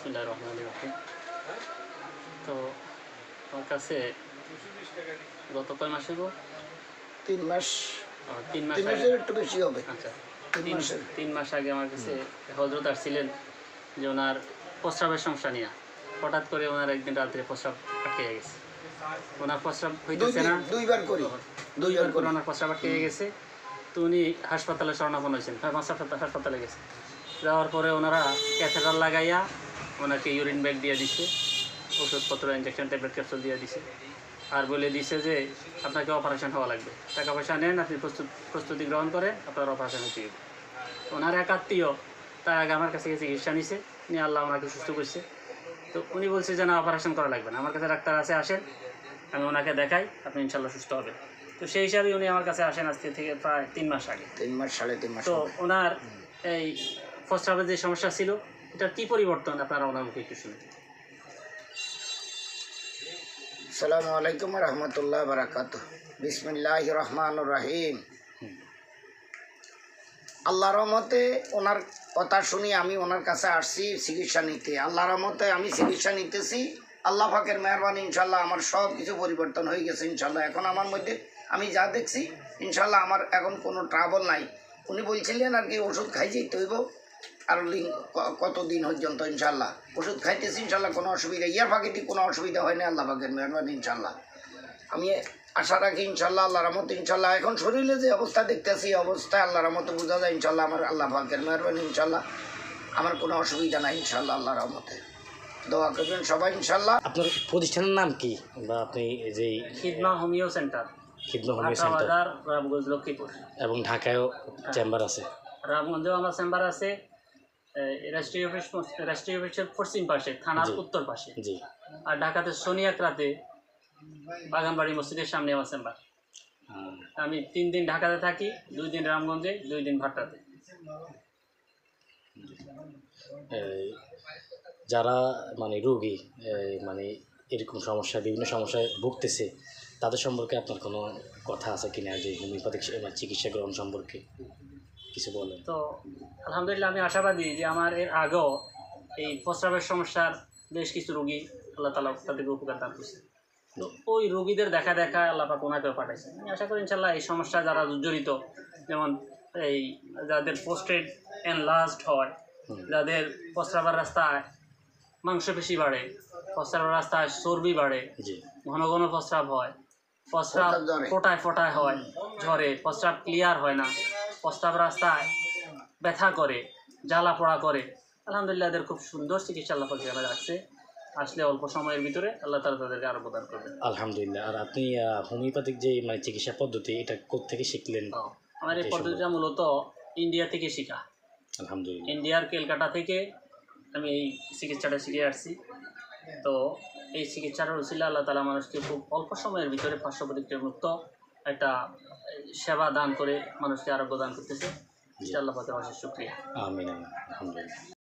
বিসমিল্লাহির রহমানির রহিম। তো আমার কাছে গত কয় মাস হইব? 3 মাস। 3 মাস 3 আগে। মাসের একটু বেশি হবে। আচ্ছা, 3 মাস আগে আমার কাছে হযরত আসছিলেন যে ওনার প্রস্রাবের সমস্যা নিয়ে। হঠাৎ করে ওনার একদিন রাত্রে প্রস্রাব আটকে গেছে। ওনার প্রস্রাব হইতেছে না, দুইবার করে ওনার প্রস্রাব আটকে গেছে। তো উনি হাসপাতালে শরণাপন্ন হয়েছেন, হাসপাতালে গেছে। যাওয়ার পরে ওনারা ক্যাথেটার লাগাইয়া ওনাকে ইউরিন ব্যাগ দিয়ে দিছে, ওষুধপত্র, ইঞ্জেকশন, ট্যাবলেট, ক্যাপসুল দিয়ে দিছে। আর বলে দিছে যে আপনাকে অপারেশন হওয়া লাগবে, টাকা পয়সা নেন, আপনি প্রস্তুতি গ্রহণ করে আপনার অপারেশন হতে হবে। ওনার এক আত্মীয় তার আগে আমার কাছে চিকিৎসা নিছে, নিয়ে আল্লাহ ওনাকে সুস্থ করছে। তো উনি বলছে যে না, অপারেশন করা লাগবে না, আমার কাছে ডাক্তার আছে, আসেন, আমি ওনাকে দেখাই, আপনি ইনশাল্লাহ সুস্থ হবে। তো সেই হিসাবে উনি আমার কাছে আসেন আজকে থেকে প্রায় 3 মাস আগে। 3 মাস, 3.5 মাস। তো ওনার এই প্রস্রাবের যে সমস্যা ছিল, এটা কি পরিবর্তন আপনারা ওনার মুখে একটু শুনে। আসসালামু আলাইকুম ওয়া রাহমাতুল্লাহি ওয়া বারাকাতুহু। বিসমিল্লাহির রহমানির রহিম। আল্লাহর রহমতে ওনার কথা শুনি আমি ওনার কাছে আসছি চিকিৎসা নিতে। আল্লাহর রহমতে আমি চিকিৎসা নিতেছি। আল্লাহ পাকের মেহরবানি, ইনশাল্লাহ আমার সব কিছু পরিবর্তন হয়ে গেছে। ইনশাল্লাহ এখন আমার মধ্যে আমি যা দেখছি, ইনশাল্লাহ আমার এখন কোনো ট্রাবল নাই। উনি বলছিলেন আর কি ওষুধ খাই যেতে হইব আর কতদিন পর্যন্ত। ইনশাল্লাহ ওষুধ খাইতেছি, ইনশাল্লাহ কোনো অসুবিধা, ইয়ার ফাঁকিতে কোনো অসুবিধা হয় না। আল্লাহ পাকের মেহরবানি, ইনশাল্লাহ আমি আশা রাখি ইনশাল্লাহ আল্লাহর রহমতে। ইনশাল্লাহ এখন শরীরে যে অবস্থা দেখতেছি, অবস্থায় আল্লাহর রহমতে বোঝা যায় ইনশাল্লাহ আমার আল্লাহ পাকের মেহরবানি, ইনশাল্লাহ আমার কোনো অসুবিধা নাই ইনশাল্লাহ। আল্লাহর রহমতে দোয়া করবেন সবাই ইনশাল্লাহ। আপনার প্রতিষ্ঠানের নাম কি, বা আপনি যে Khidma homeo centre, Khidma homeo centre, Ramganj, Lakshmipur, এবং ঢাকায়ও চেম্বার আছে? রামগঞ্জেও আমার চেম্বার আছে। রাষ্ট্রীয় অফিসের পশ্চিম পাশে, থানার উত্তর পাশে। জি। আর ঢাকাতে শনিয়াকরাতে বাগানবাড়ি মসজিদের সামনে আমার চেম্বার। আমি 3 দিন ঢাকাতে থাকি, 2 দিন রামগঞ্জে, 2 দিন ভাট্টাতে। যারা মানে রোগী, মানে এরকম সমস্যা, বিভিন্ন সমস্যায় ভুগতেছে, তাদের সম্পর্কে আপনার কোনো কথা আছে কিনা, যে হোমিওপ্যাথিক চিকিৎসা গ্রহণ সম্পর্কে কিছু বলেন? তো আলহামদুলিল্লাহ আমি আশাবাদী যে আমার এর আগেও এই প্রস্রাবের সমস্যার বেশ কিছু রোগী আল্লাহ তাআলা তাদেরকে উপকার দান করছে। তো ওই রোগীদের দেখা আল্লাহ পাক ওনাকেও পাঠাইছে। আমি আশা করি ইনশাল্লাহ এই সমস্যা যারা জড়িত, যেমন এই যাদের পোস্টেড এনলার্জড হয়, যাদের প্রস্রাবের রাস্তায় মাংসপেশি বাড়ে, প্রস্রাবের রাস্তায় চর্বি বাড়ে, ঘন ঘন প্রস্রাব হয়, প্রস্রাব ফোটায় হয়, ঝরে, প্রস্রাব ক্লিয়ার হয় না, প্রস্রাব রাস্তায় ব্যথা করে, জ্বালা পোড়া করে, আলহামদুলিল্লাহ এদের খুব সুন্দর চিকিৎসা আল্লাহ পাক রাখছে। আসলে অল্প সময়ের ভিতরে আল্লাহ তাআলা তাদেরকে আরো প্রদান করবেন আলহামদুলিল্লাহ। আর আপনি হোমিওপ্যাথিক যে মানে চিকিৎসা পদ্ধতি, এটা কোত্থেকে শিখলেন? আমার এই পদ্ধতিটা মূলত ইন্ডিয়া থেকে শেখা। আলহামদুলিল্লাহ, ইন্ডিয়ার ক্যালকাটা থেকে আমি এই চিকিৎসাটা শিখে আসছি। তো এই চিকিৎসাটার উসিলা আল্লাহ তাআলা মানুষকে খুব অল্প সময়ের ভিতরে পার্শ্বপ্রতিক্রিয়া মুক্ত একটা সেবা দান করে মানুষকে আরোগ্য দান করতেছে। আল্লাহ পাকের অশেষ শুকরিয়া। আমিন, আলহামদুলিল্লাহ।